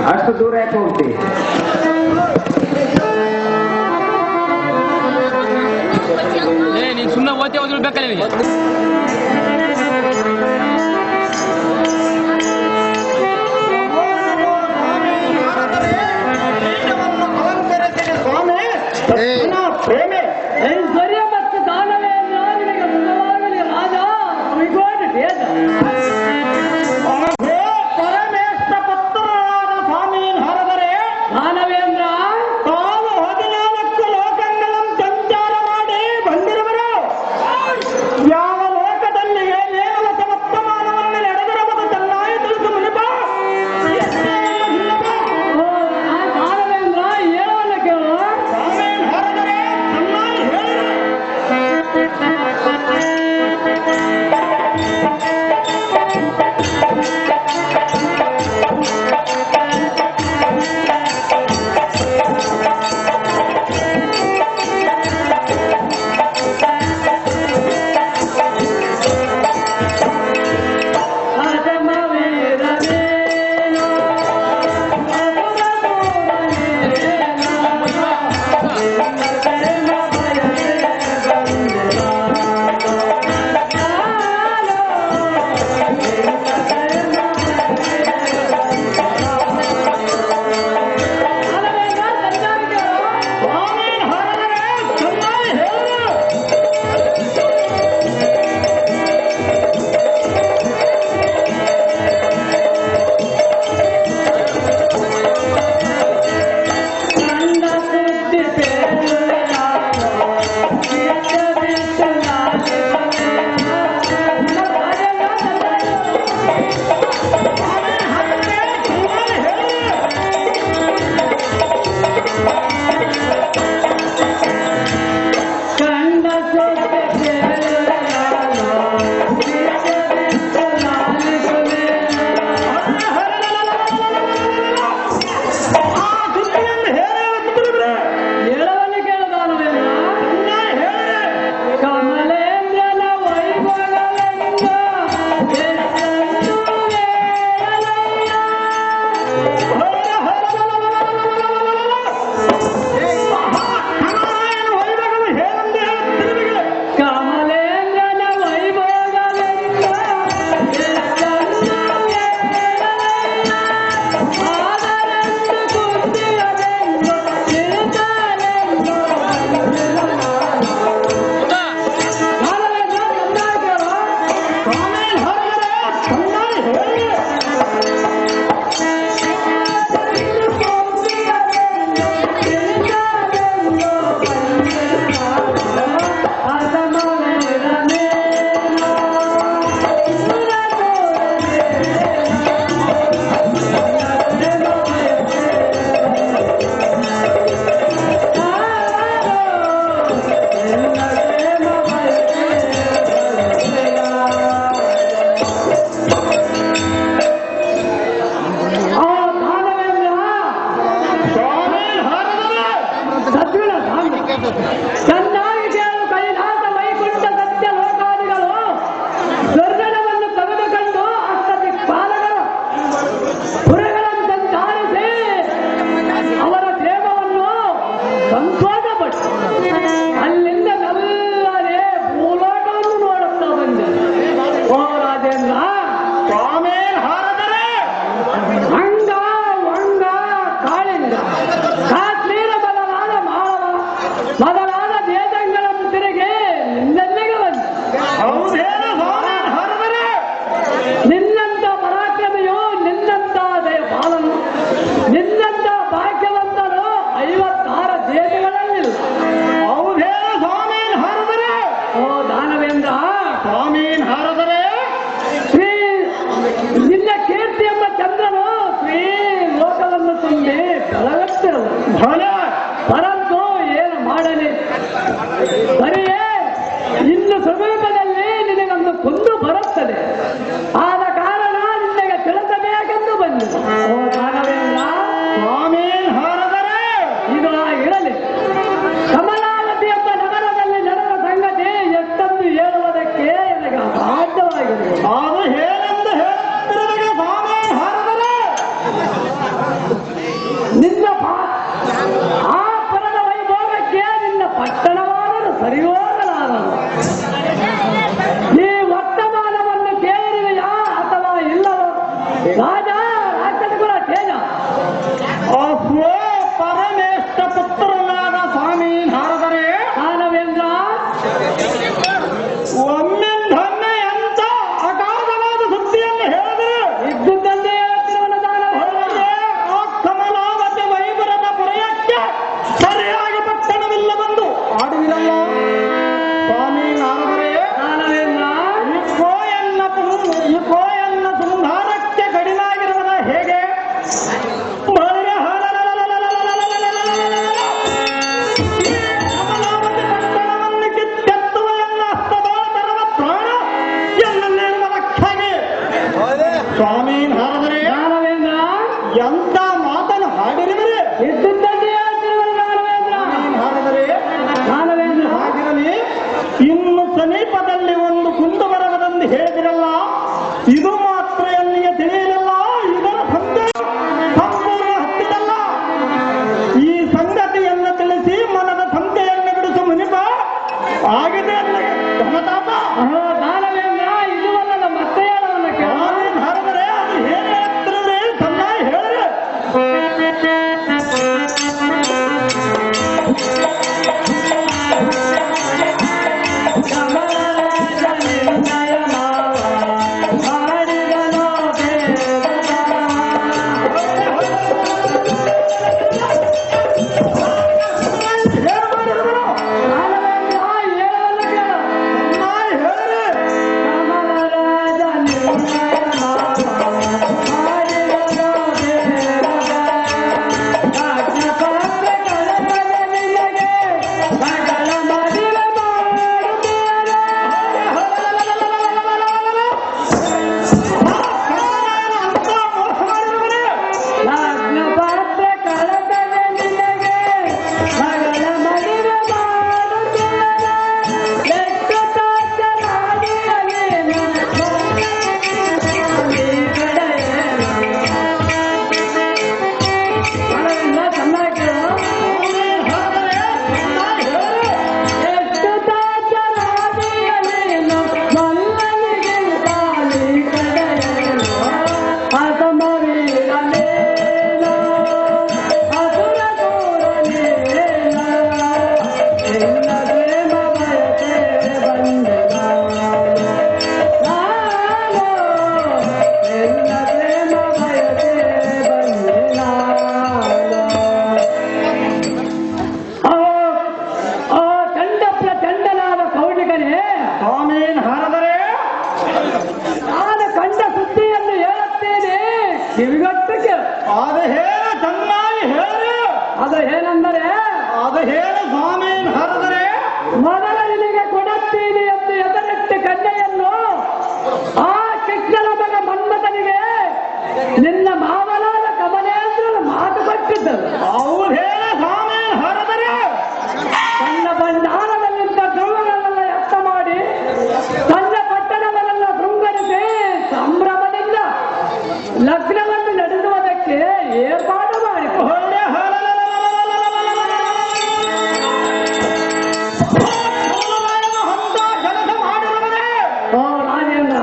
ಅಷ್ಟು ದೂರ ಯಾಕೆ ಹೋಗ್ತೀವಿ? ನೀನು ಸುಮ್ಮನೆ ಓದಿ ಓದಿರ್ಬೇಕಲ್ಲ ನಿನಗೆ. ರಾಜ ರಾಕ್ಷಸಕುಲ ತೇಜ ಅಸ್ವೋ ಪರಮೇಶ್ವರ ಪುತ್ರನಾದ ಸ್ವಾಮಿ ನಾರದರೆ ದಾನವೇಂದ್ರ ಒಮ್ಮೆಂದೊಮ್ಮೆ ಎಂತ ಅಗಾಧವಾದ ಸುದ್ದಿಯನ್ನು ಹೇಳಿದರೆ ಇದ್ದುದನ್ನೇ ಹೇಳ್ತಿರುವನು ದಾನವೇಂದ್ರ. ಆ ಕಮಲಾವತಿ ವೈಭವದ ಪುರಯಕ್ಕೆ ಸರಿಯಾಗಿ ಪಟ್ಟಣವಿಲ್ಲ ಬಂದು ಆಡುವಿರಲ್ಲ ಸ್ವಾಮಿ ನಾರದರೆ ದಾನವೇಂದ್ರ ಈ ಕೋಯನ್ನ ಸಂಧಾನಕ್ಕೆ ಕಡಿಲಾಗಿರುವುದ ಹೇಗೆ ಕಮಲಾವತಿ ಪಟ್ಟಣವನ್ನು ಕಿತ್ತೆತ್ತುವ ಎನ್ನ ಹಸ್ತದಾತರವ ಪ್ರಾಣ ಎಲ್ಲೆಲ್ಲಿರುವ ಲಕ್ಷಗೆ ಸ್ವಾಮಿ ನಾರದರೆ ದಾನವೇಂದ್ರ ಎಂತ ಮಾತನ್ನು ಹಾಡಿರುವಿರಿ ಇದ್ದುದನ್ನೇ ಹೇಳ್ತಿರುವನು ದಾನವೇಂದ್ರ. ಹಾಡಿದರೆ ದಾನವೇಂದ್ರ ಹಾಗಿರಲಿ ಇನ್ನು ಸಮೀಪದಲ್ಲಿ ಒಂದು ಕುಂದು ಬರವದೆಂದು ಹೇಳಿದಿರಲ್ಲ ಇದು ಮಾತ್ರ ಎಲ್ಲಿಗೆ ತಿಳಿಯಲಿಲ್ಲ ಇದರ ಸಂಪೂರ್ಣ ಹತ್ತಿರಲ್ಲ ಈ ಸಂಗತಿಯನ್ನು ತಿಳಿಸಿ ಮನದ ಸಂತೆಯನ್ನು ಬಿಡಿಸುವ ಮುನಿಪ ಆಗಿದೆ ಅಲ್ಲಿಗೆ ಧನತಾಪ ದಾನವೇಂದ್ರ ಇದುವಲ್ಲ ಮತ್ತೆ ಹೇಳವನ್ನ ಕೇಳ. ಹಾಡಿದರೆ ಅದು ಹೇಗೆ ಹೇಳ್ತಿರೋದ್ರಿ ಚೆನ್ನಾಗಿ ಹೇಳಿದ್ರೆ ಕಿವಿಗಟ್ಟಕ್ಕೆ ಅದು ಹೇಳ ಚೆನ್ನಾಗಿ ಹೇಳಿ ಅದು ಏನೆಂದರೆ ಅದು ಹೇಳ ಸ್ವಾಮಿ ಹರಿದರೆ ಮೊದಲ ನಿನಗೆ ಕೊಡುತ್ತೀನಿ ಎಂದು ಎದರಿಟ್ಟ ಕನ್ಯೆಯನ್ನು ಆ ಕೃಷ್ಣನ ಮಗ ಮನ್ಮಥನಿಗೆ ನಿನ್ನ ಮಾವನಾದ ಕಮಲೇಂದ್ರನ ಮಾತು ಕೊಟ್ಟಿದ್ದರು. ಅವ್ರು ಹೇಳ ಸ್ವಾಮಿ ಹರಿದರೆ ತನ್ನ ಭಂಡಾರದಲ್ಲಿದ್ದ ಧ್ರುವಗಳನ್ನೆಲ್ಲ ಎತ್ತ ಮಾಡಿ ತನ್ನ ಪಟ್ಟಣವನ್ನೆಲ್ಲ ಶೃಂಗರಿಸಿ ಸಂಭ್ರಮದಿಂದ ಲಗ್ನವನ್ನು ನಡೆಸುವುದಕ್ಕೆ ಏರ್ಪಾಡು ಮಾಡಿತು. ಓ ರಾಜೇಂದ್ರ,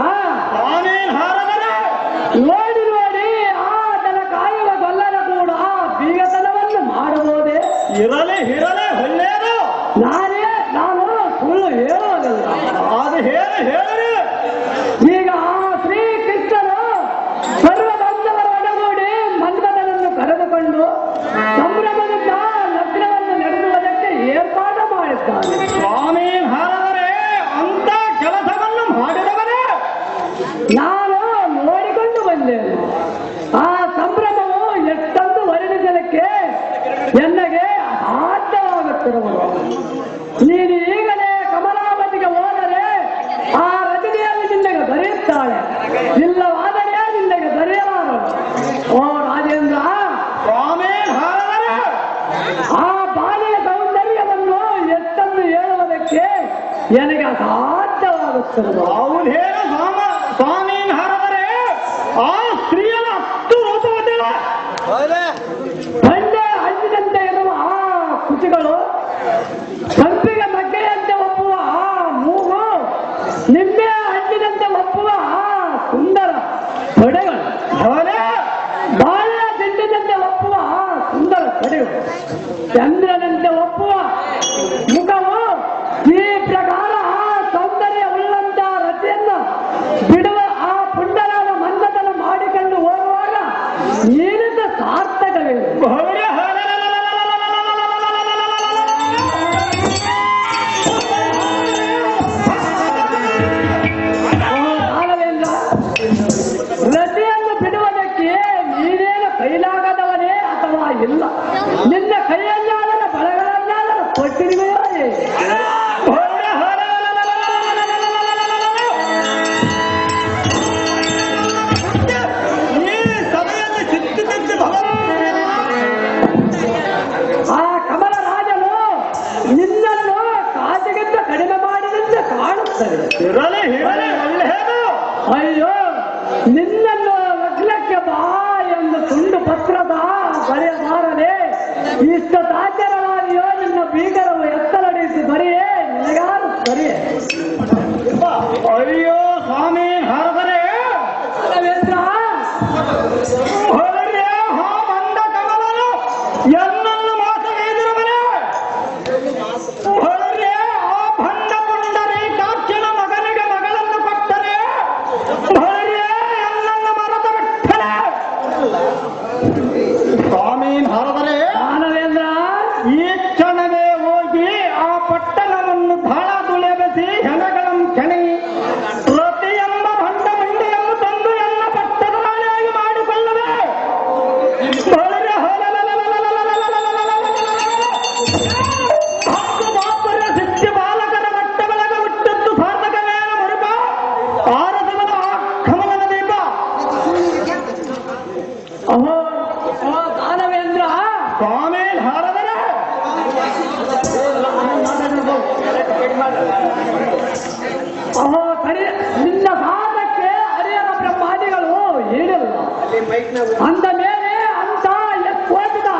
ನೋಡಿ ನೋಡಿ ಆ ತನ ಕಾಯುವ ಗೊಲ್ಲರ ಕೂಡ ಬೀಗತನವನ್ನು ಮಾಡಬಹುದೇ? ಇರಲಿ ಇರಲಿ ಒಳ್ಳೆಯದು ನಾನು ಸುಳ್ಳು ಹೇಳುವುದಿಲ್ಲ. ಅದು ಹೇಳಿ ಹೇಳಿ ಈಗ ಆ ಶ್ರೀಕೃಷ್ಣನು ಸರ್ವ ಬಂಧವರ ಒಡಗೂಡಿ ಮನ್ಮಥನನ್ನು ಕರೆದುಕೊಂಡು ಸಂಭ್ರಮದಿಂದ ಲಗ್ನವನ್ನು ನಡೆಸುವುದಕ್ಕೆ ಏರ್ಪಾಡು ಮಾಡಿದ್ದಾನೆ. ಸ್ವಾಮಿ ಹರಿದರೆ ಅಂತ ಕೆಲಸವನ್ನು ಮಾಡಿದವರೇ ನಾನು ನೋಡಿಕೊಂಡು ಬಂದೇನೆ. ಆ ಸಂಭ್ರಮವು ಎಷ್ಟೊಂದು ವರ್ಣಿಸಲಿಕ್ಕೆ ಎನ್ನಗೆ ಅಸಾಧ್ಯವಾಗುತ್ತಿರುವುದು. ನೀನು ಈಗಲೇ ಕಮಲಾವತಿಗೆ ಹೋದರೆ ಆ ರಜನಿಯಲ್ಲಿ ನಿನ್ನಗೆ ದೊರೆಯುತ್ತಾಳೆ, ಇಲ್ಲವಾದರೆ ನಿನ್ನಗೆ ದೊರೆಯಲಾರದು. ಓ ರಾಜೇಂದ್ರ, ಸ್ವಾಮಿ ಹರಿದರೆ ಆ ಬಾಲಿಯ ಸೌಂದರ್ಯವನ್ನು ಎಷ್ಟೊಂದು ಹೇಳುವುದಕ್ಕೆ ನನಗೆ ಅಸಾಧ್ಯವಾಗುತ್ತಿರುವುದು. ಅವ್ರು ಹೇಳ ಸ್ವಾಮಿ ಹರಿದರೆ ಆ ಸ್ತ್ರೀಯನ 10 ರೂಪವತಿಲ್ಲ ಬಂಡೆ ಹಣ್ಣಿನಂತೆ ಇರುವ ಆ ಕುಚಿಗಳು, ಸಂಪಿಗೆ ಮಗ್ಗೆಯಂತೆ ಒಪ್ಪುವ ಆ ಮೂಗು, ನಿಂಬೆ ಹಣ್ಣಿನಂತೆ ಒಪ್ಪುವ ಆ ಸುಂದರ ತೊಡೆಗಳು, ಚಂದ್ರನಂತೆ ಒಪ್ಪುವ ಮುಖವು ಈ ಪ್ರಕಾರ ಸೌಂದರ್ಯ ಉಳ್ಳಂತ ರತಿಯನ್ನ ಬಿಡುವ ಆ ಪುಂಡರಾದ ಮಂದತನ ಮಾಡಿಕೊಂಡು ಹೋಗುವಾಗ ನೀನಿಂದ ಸಾರ್ಥಕವಿಲ್ಲ. ರತಿಯನ್ನು ಬಿಡುವುದಕ್ಕೆ ನೀನೇನು ಕೈಲಾಗದವನೇ ಅಥವಾ ಇಲ್ಲ. ನಿನ್ನ ಕೈಯನ್ನಾದರ ಬಲಗಳನ್ನಾದರ ಕೊಟ್ಟಿರುವೆಯೋ ಆ ಕಮಲ ರಾಜನು ನಿನ್ನನ್ನು ಕಾಜಿಗಿಂತ ಕಡಿಮೆ ಮಾಡಿದಂತೆ ಕಾಣುತ್ತದೆ. ಅಯ್ಯೋ, ನಿನ್ನನ್ನು ಲಗ್ನಕ್ಕೆ ಬಾ ಎಂದು ತುಂಡು ಪತ್ರದ ಬರೆಯಬಾರದೆ ಇಷ್ಟು ತಾಜ್ಯರವಾಗಿಯೋ ನಿನ್ನ ಬೀಗರವು ಎತ್ತರಡಿಸಿ ಬರೆಯೇ ನಿನಗಾರು ಸರಿಯೇ. ಅಯ್ಯೋ ಸ್ವಾಮಿ ಹರದರೆ ಬಂದ ಕಮಲನು ಎನ್ನನ್ನು ಮೋಸಗೈದಿರುವನೆ. ಹೊರಗೆ ಆ ಭಂಡ ಪುಂಡರಿ ಕಾಕ್ಷನ ಮಗನಿಗೆ ಮಗಳನ್ನು ಕೊಟ್ಟರೆ ಹೊರಗೆ ಎನ್ನನ್ನು ಮರದ ಬಿಟ್ಟರೆ. ಸ್ವಾಮಿ ಹರದರೆ ಮಾನವೇಂದ್ರ, ಈ ಕ್ಷಣವೇ ಹೋಗಿ ಆ ಪಟ್ಟಣವನ್ನು ಧಾಳ ತುಳೆಬಸಿ ಹೆಣಗಳನ್ನು ಕೆಣಿ ಪ್ರತಿಯೊಬ್ಬ ಭಂಡ ಮಂಡಿಯನ್ನು ತಂದು ಎಲ್ಲ ಪಟ್ಟದ ಮನೆಯಾಗಿ ಮಾಡಿಕೊಳ್ಳುವೆ. ಸಿದ್ಧಿ ಬಾಲಕರ ಬಟ್ಟೆ ಬೆಳಗ ಬಿಟ್ಟದ್ದು ಸಾರ್ಥಕವೇನ ಮುರುಪ ಆರಸವನ ಕಮಲನ ದೀಪ. ಅಹೋ ಮಾನವೇಂದ್ರ, ಸ್ವಾಮಿ ಹಾರದರೆ ಅಹೋ ಸರಿ, ನಿನ್ನ ಸಾಧಕ್ಕೆ ಹರಿಯರ ಬ್ರಹ್ಮಾದಿಗಳು ಹೇಳಿಲ್ಲ. ಅಂದ ಮೇಲೆ ಅಂತ ಎಕ್ಕೋಟಿದ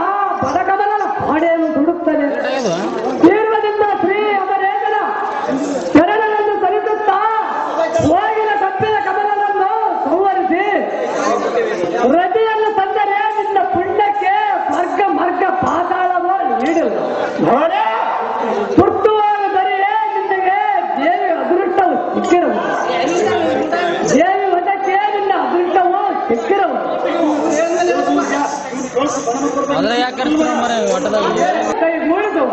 ಬಡಕಮಲನ ಪಾಡೆಯನ್ನು ದುಡುತ್ತದೆ. ತೀರ್ವದಿಂದ ಶ್ರೀ ಅಮರೇಂದ್ರ ಚರಣಗಳನ್ನು ಸರಿಸುತ್ತಾ ಹೋಗಿನ ಕಪ್ಪಿನ ಕಮಲವನ್ನು ಸಂವರಿಸಿ ರತಿಯನ್ನು ತಂದರೆ ನಿನ್ನ ಪುಣ್ಯಕ್ಕೆ ಸ್ವರ್ಗ ಮರ್ಗ ಪಾತಾಳವೋ ನೀಡಿಲ್ಲ. ಹುಟ್ಟುವಾಗ ಬರೆಯೇ ನಿನಗೆ ದೇವಿ ಅದೃಷ್ಟವು ಸಿಕ್ಕಿರುವುದು. ದೇವಿ ವಧಕ್ಕೆ ನಿನ್ನ ಅದೃಷ್ಟವು ಸಿಕ್ಕಿರುವುದು. ಅದ್ರ ಯಾಕೆ ಕೈ ಮುರಿದು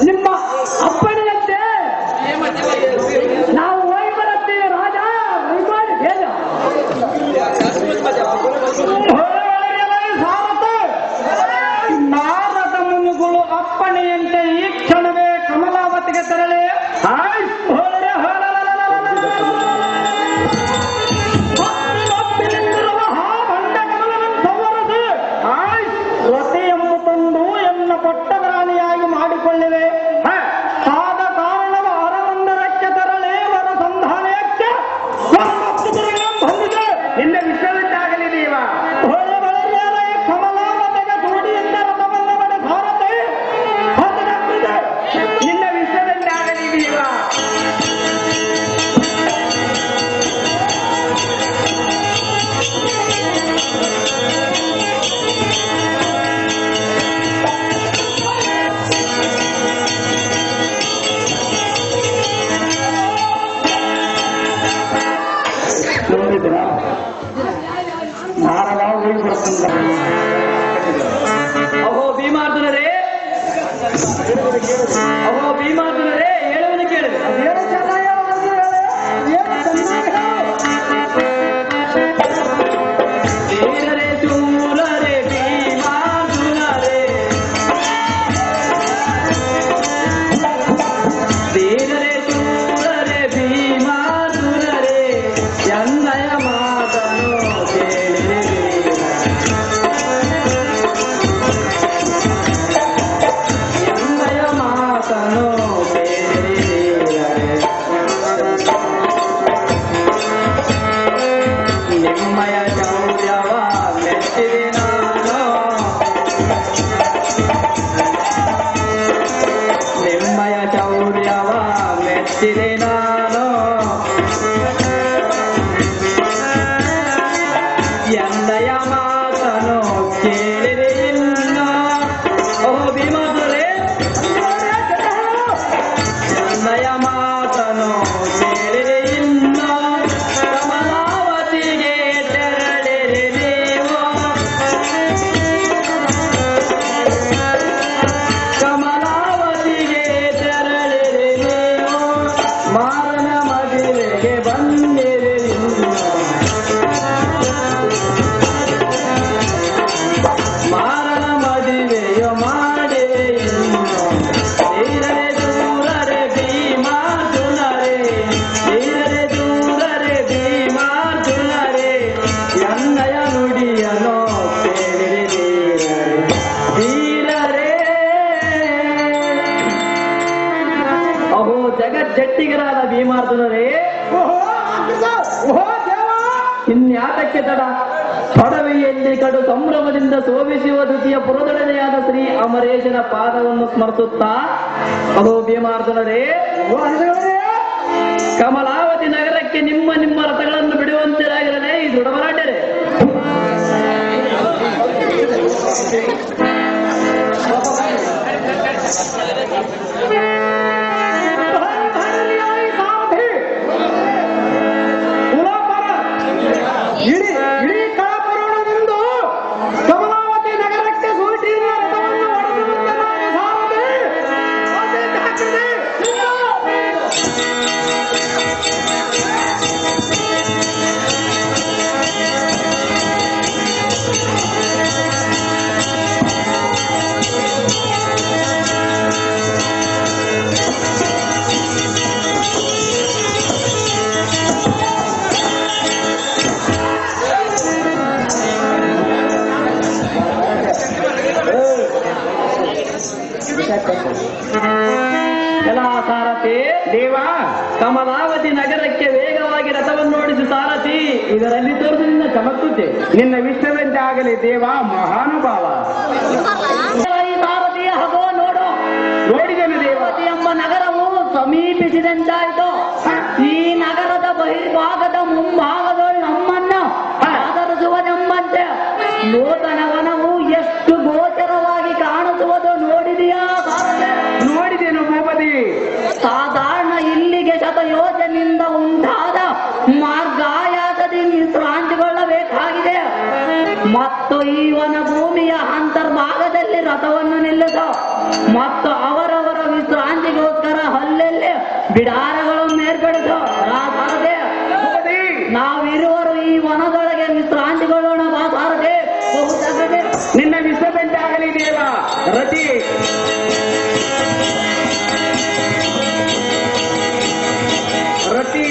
ನಿಮ್ಮ ಅಪ್ಪಣೆಯಂತೆ ನಾವು ಹೋಗಿ ಬರುತ್ತೀವಿ ರಾಜ. ವೈಮಾಡಿ ಬೇಗ ನಾರದ ಮುನಿಗಳು ಅಪ್ಪಣೆಯಂತೆ ಈ ಕ್ಷಣವೇ ಕಮಲಾವತಿಗೆ ತೆರಳಿ ರತಿ ಎಂಬ ತಂದು ಎನ್ನ ಪಟ್ಟರಾಣಿಯಾಗಿ ಮಾಡಿಕೊಳ್ಳಿವೆ. ಆದ ಕಾರಣವ ಅರಮಂದಿರಕ್ಕೆ ತೆರಳಿ ವರ ಸಂಧಾನಕ್ಕೆ ಬಂದಿದೆ. ನಿನ್ನ ವಿಷಯವಿದ್ದಾಗಲಿದೀವ ಕಮಲಾವತಿಗೆ ಜೋಡಿಯಿಂದ ರಥವನ್ನ ಬಡ ಭಾರತೆ ಹೊರಟಿದೆ. ನಿನ್ನ ವಿಷಯವಿದ್ದಾಗಲಿದೀವ ಅಹೋ ಭೀಮಾರ್ಜುನರೇ, ಅಹೋ ಭೀಮಾರ್ಜುನರೇ, ಹೇಳುವುದು ಕೇಳಿದೆ. ಧೀರರೇ ಶೂರರೇ ಭೀಮಾರ್ಜುನರೇ, ಧೀರರೇ ಶೂರರೇ ಭೀಮಾರ್ಜುನರೇ, ಎನ್ನಯ ಮಾತನು ಕೇಳಿರಿ. ಎನ್ನಯ ಮಾತನು ಕೇಳಿರಿ. ನಿಮ್ಮಯ ಶೌರ್ಯವ ಮೆಚ್ಚಿದೆ ನಾನು, ನಿಮ್ಮಯ ಶೌರ್ಯವ ಮೆಚ್ಚಿದೆ ನಾನು. ಎಂದಯ ಮಾತನು ಕೇಳಿರಿ. ಇನ್ಯಾತಕ್ಕೆ ತಡ? ಪಡವೆಯಲ್ಲಿ ಕಡು ಸಂಭ್ರಮದಿಂದ ಶೋಭಿಸುವ ದ್ವಿತೀಯ ಪುರದೊಡನೆಯಾದ ಶ್ರೀ ಅಮರೇಶನ ಪಾದವನ್ನು ಸ್ಮರಿಸುತ್ತಾ, ಅದು ಭೀಮಾರ್ಜುನರೇ, ಕಮಲಾವತಿ ನಗರಕ್ಕೆ ನಿಮ್ಮ ನಿಮ್ಮ ರಥಗಳನ್ನು ಬಿಡುವಂತಿರಾಗಿರದೆ ಈ ದೃಢಮರಾಡ್ಯರೇ. ಇಡೀ ಕಳಪುರದಿಂದ ಕಮಲಾವತಿ ನಗರಕ್ಕೆ ಸೂಟಿಯಿಂದ ರಥವನ್ನು ಹೊಡೆದುವಂತೆ ಮಾಡಿ ಸಾರಥಿ ಆದೇಶ ಹಾಕಿದೆ. ಎಲ್ಲ ಸಾರಥಿ ದೇವ, ಕಮಲಾವತಿ ನಗರಕ್ಕೆ ವೇಗವಾಗಿ ರಥವನ್ನು ಓಡಿಸಿ ಸಾರಥಿ, ಇದರಲ್ಲಿ ತೋರಿದು ನಿನ್ನ ಚಮತ್ತುತ್ತೆ. ನಿನ್ನ ವಿಶ್ವದಂತೆ ಆಗಲಿ ದೇವ ಮಹಾನುಭಾವ. ಈ ಸಾರಥಿಯ ಹಗೋ ನೋಡು. ನೋಡಿದನು ದೇವ. ಎಂಬ ನಗರವು ಸಮೀಪಿಸಿದಂತಾಯಿತು. ಈ ನಗರದ ಬಹಿರ್ಭಾಗದ ಮುಂಭಾಗದೊಳು ನಮ್ಮನ್ನು ಆಧರಿಸುವುದೆಂಬಂತೆ ನೂತನವನವು ಎಷ್ಟು ಗೋಚರವಾಗಿ ಕಾಣಿಸುವುದು ನೋಡಿದೆಯಾ ಸಾರಥಿ? ನೋಡಿದೆನು ಭೂಪತಿ. ಸಾಧಾರಣ ಇಲ್ಲಿಗೆ ಶತಯೋಜನಿಂದ ಉಂಟಾದ ಮಾರ್ಗಾಯಾಸದಿಂದ ವಿಶ್ರಾಂತಿಗೊಳ್ಳಬೇಕಾಗಿದೆ. ಮತ್ತು ಈ ವನ ಭೂಮಿಯ ಅಂತರ್ಭಾಗದಲ್ಲಿ ರಥವನ್ನು ನಿಲ್ಲಿಸು ಮತ್ತು ಅವರವರ ವಿಶ್ರಾಂತಿಗೋಸ್ಕರ ಅಲ್ಲಲ್ಲಿ ಬಿಡಾರಗಳನ್ನು ಏರ್ಪಡಿಸು. ಸಾರಥಿ, ನಾವಿರುವರು ಈ ವನದೊಳಗೆ ವಿಶ್ರಾಂತಿಗೊಳ್ಳೋಣ ಬಾ ಸಾರಥಿ. ನಿನ್ನ ವಿಶ್ವದಂತೆ ಆಗಲಿ ದೇವ. ರತಿ ರತಿ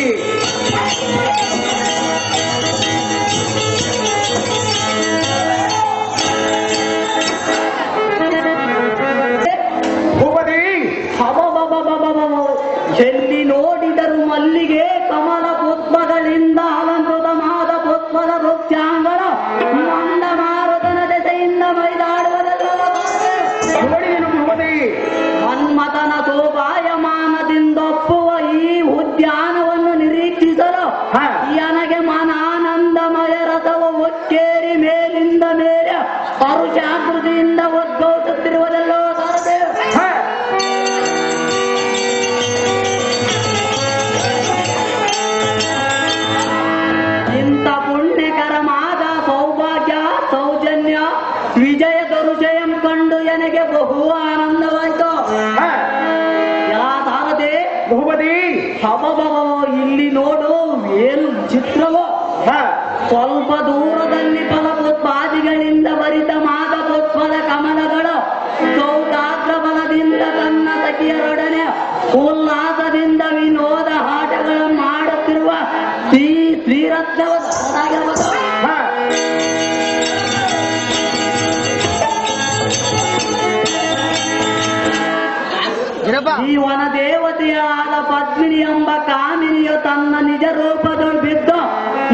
ಭೂಪತಿ. ಎಲ್ಲಿ ನೋಡಿದರು ಮಲ್ಲಿಗೆ ಕಮಲ ಪುಷ್ಪಗಳಿಂದ ಅಲಂಕೃತವಾದ ಪುಷ್ಪದ ವೃಕ್ಷಾಂಗಣ ಮಂದ ಮಾರುತನ ದೆಸೆಯಿಂದ ಮೈದಾಡುವುದಲ್ಲ. ನೋಡಿದೆನು ಭೂಪತಿ. ಮನ್ಮಥನ ಶೋಭಾಯಮಾನದಿಂದೊಪ್ಪುವ ಈ ಉದ್ಯಾನವನ್ನು ನಿರೀಕ್ಷಿಸಲು ನನಗೆ ಮನಾನಂದಮಯ ರಥವು ಒಕ್ಕೇರಿ ಮೇಲಿಂದ ಮೇಲೆ ಪರುಷಾಕೃತಿಯಿಂದ ಒಗ್ಗೌಸುತ್ತಿರುವುದಲ್ಲೋ ಸಾರಥಿ? ಇಂಥ ಪುಣ್ಯಕರವಾದ ಸೌಭಾಗ್ಯ ಸೌಜನ್ಯ ವಿಜಯ ದರುಜಯಂ ಕಂಡು ನನಗೆ ಬಹು ಆನಂದವಾಯಿತು. ಯಾ ಸಾರಥಿ ಭೂಪತಿ. ಇಲ್ಲಿ ನೋಡು, ಏನು ಚಿತ್ರವೋ. ಸ್ವಲ್ಪ ದೂರದಲ್ಲಿ ಫಲಪುಷ್ಪಾದಿಗಳಿಂದ ಭರಿತವಾದ ಪುಷ್ಪದ ಕಮಲಗಳು ಸೌದಾಗ್ರ ಬಲದಿಂದ ತನ್ನ ಸಖಿಯರೊಡನೆ ಉಲ್ಲಾಸದಿಂದ ವಿನೋದ ಆಟಗಳನ್ನು ಮಾಡುತ್ತಿರುವ ಶ್ರೀರತ್ನವಾಗಿರಬಹುದು. ಈ ವನ ದೇವತೆಯಾದ ಪದ್ಮಿನಿ ಎಂಬ ಕಾಮಿನಿಯು ತನ್ನ ನಿಜ ರೂಪದೊಳು ಬಿದ್ದು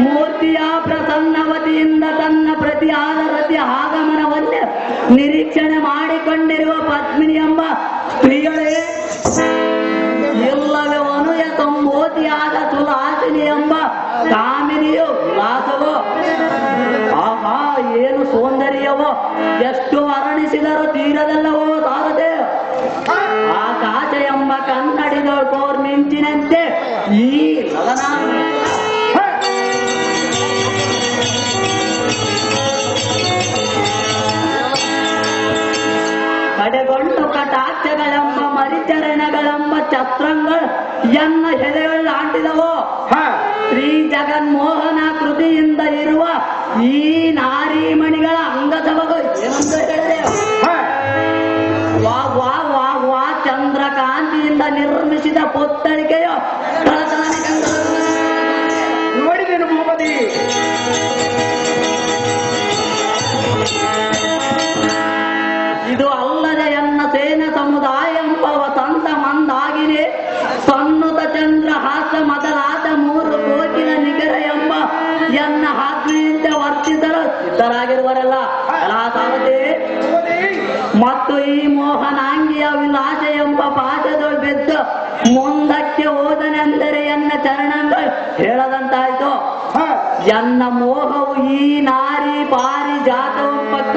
ಮೂರ್ತಿಯ ಪ್ರಸನ್ನವತಿಯಿಂದ ತನ್ನ ಪ್ರತಿಯಾದ ರತಿ ಆಗಮನವನ್ನೇ ನಿರೀಕ್ಷಣೆ ಮಾಡಿಕೊಂಡಿರುವ ಪದ್ಮಿನಿ ಎಂಬ ಸ್ತ್ರೀಯಳೇ ಇಲ್ಲವೇ ಅನುಯ ಸಂಬೋಧಿಯಾದ ಸುಲಾಸಿನಿ ಎಂಬ ಕಾಮಿನಿಯು ಉಲ್ಲಾಸವೋ. ಆಹಾ, ಏನು ಸೌಂದರ್ಯವೋ! ಎಷ್ಟು ವರ್ಣಿಸಿದರೂ ತೀರದಲ್ಲವೋ ಸಾರದೆ. ಆಕಾಶ ಎಂಬ ಕನ್ನಡಿಗಳು ಮಿಂಚಿನಂತೆ ಈ ಲಲನ ಕಡೆಗೊಂಡು ಕಟಾಕ್ಷಗಳೆಂಬ ಮರಿಚರಣಗಳೆಂಬ ಛತ್ರಗಳು ಎನ್ನ ಹೆದೆಗಳು ಆಟಿದವೋ. ಶ್ರೀ ಜಗನ್ಮೋಹನ ಕೃತಿಯಿಂದ ಇರುವ ಈ ನಾರೀಮಣಿಗಳ ಅಂಗದವಗಳು ಏನಂತ ಹೇಳಿದೆ? ವಾ ಚಂದ್ರಕಾಂತಿಯಿಂದ ನಿರ್ಮಿಸಿದ ಪುತ್ತಳಿಕೆಯು ನೋಡಿದೆನು ಭೂಪತಿ. ಇದು ಅಲ್ಲದೆ ಎನ್ನ ಸೇನ ಸಮುದಾಯ ಎಂಬವ ಸಂತ ಮಂದಾಗಿನೇ ಸನ್ನುತ ಚಂದ್ರ ಹಾಸ ಮೊದಲಾದ 3 ಕೋಟಿನ ನಿಗರ ಎಂಬ ಎನ್ನ ತೃಪ್ತರಾಗಿರುವರೆಲ್ಲ ಅಲಾ ಸಾರಥಿ. ಮತ್ತು ಈ ಮೋಹನಾಂಗಿಯ ವಿಲಾಸ ಎಂಬ ಪಾಠದೊಳ್ ಬೆದ್ದು ಮುಂದಕ್ಕೆ ಹೋದನೆಂದರೆ ಎನ್ನ ಚರಣಗಳು ಹೇಳದಂತಾಯ್ತು. ಎನ್ನ ಮೋಹವು ಈ ನಾರಿ ಪಾರಿ ಜಾತವು ಪಕ್ಕ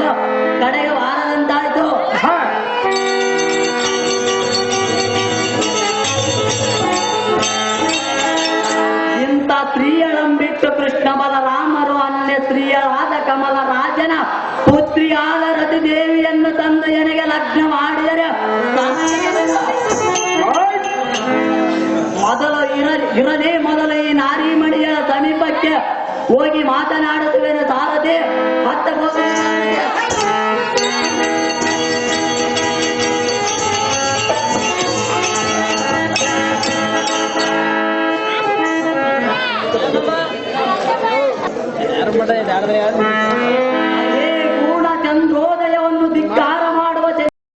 ಕಡೆಗೆ ಬಾರದಂತಾಯ್ತು. ಇಂಥ ಸ್ತ್ರೀಯಳಂಬಿಟ್ಟು ಕೃಷ್ಣ ಬಲರಾಮರು ಅನ್ಯ ಸ್ತ್ರೀಯಳಾದ ಕಮಲ ರಾಜನ ಪುತ್ರಿಯಾದ ರತಿದೇವಿಯನ್ನು ತಂದು ನನಗೆ ಲಗ್ನ ಮಾಡಿದರೆ ಮೊದಲು ಈ ನಾರಿಮಣಿಯ ಸಮೀಪಕ್ಕೆ ಹೋಗಿ ಮಾತನಾಡುತ್ತೇನೆ ಸಾರದೆ ಹತ್ತ ಯಾರು